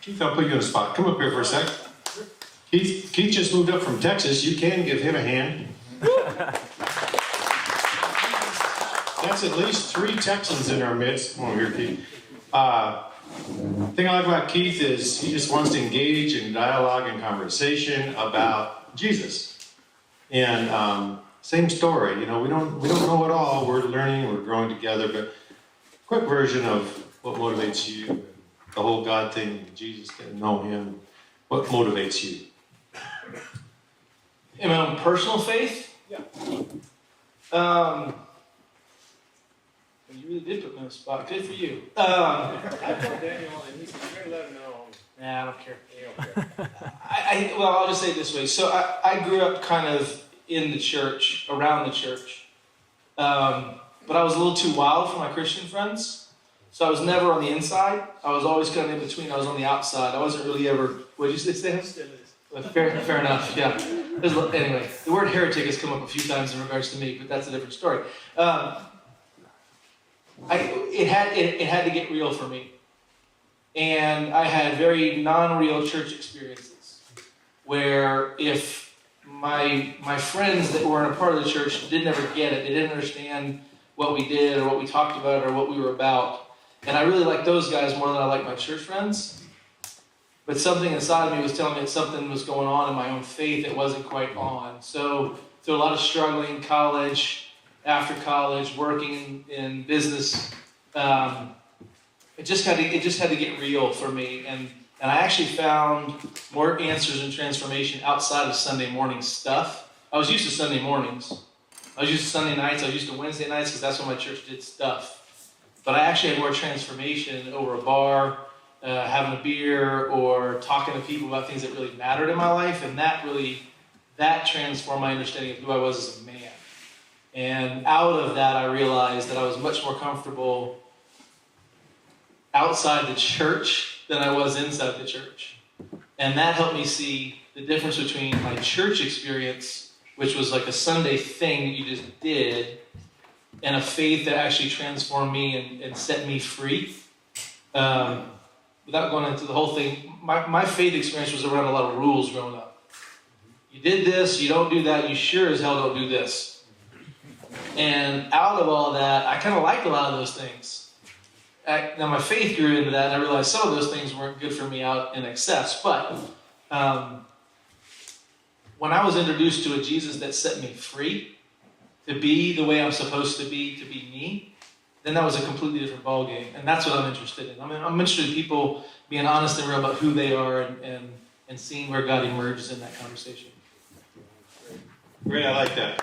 Keith, I'll put you on the spot. Come up here for a sec. Keith just moved up from Texas. You can give him a hand. That's at least 3 Texans in our midst. Come over here, Keith. The thing I like about Keith is he just wants to engage in dialogue and conversation about Jesus. And same story. You know, we don't know it all. We're learning. We're growing together. But quick version of what motivates you, the whole God thing, Jesus, getting to know Him. What motivates you? In my own personal faith? Yeah. You really did put me on the spot. Good for you. I told Daniel, and he said, "You're gonna let him know." Nah, I don't care. You don't care. Well, I'll just say it this way. So I grew up kind of in the church, around the church. But I was a little too wild for my Christian friends. So I was never on the inside. I was always kind of in between. I was on the outside. I wasn't really ever, what did you say? Still is. Fair enough, yeah. Anyway, the word heretic has come up a few times in regards to me, but that's a different story. It had to get real for me. And I had very non-real church experiences where if my friends that weren't a part of the church didn't ever get it, they didn't understand what we did or what we talked about or what we were about. And I really liked those guys more than I liked my church friends. But something inside of me was telling me that something was going on in my own faith that wasn't quite on. So through a lot of struggling, college, after college, working in business, it just had to get real for me. And I actually found more answers and transformation outside of Sunday morning stuff. I was used to Sunday mornings. I was used to Sunday nights. I was used to Wednesday nights because that's when my church did stuff. But I actually had more transformation over a bar, having a beer, or talking to people about things that really mattered in my life. And that transformed my understanding of who I was as a man. And out of that, I realized that I was much more comfortable outside the church than I was inside the church. And that helped me see the difference between my church experience, which was like a Sunday thing that you just did, and a faith that actually transformed me and set me free. Without going into the whole thing, my faith experience was around a lot of rules growing up. You did this, you don't do that, you sure as hell don't do this. And out of all that, I kind of liked a lot of those things. Now my faith grew into that, and I realized some of those things weren't good for me out in excess. But when I was introduced to a Jesus that set me free to be the way I'm supposed to be me, then that was a completely different ballgame. And that's what I'm interested in. I'm interested in people being honest and real about who they are and seeing where God emerges in that conversation. Great, I like that.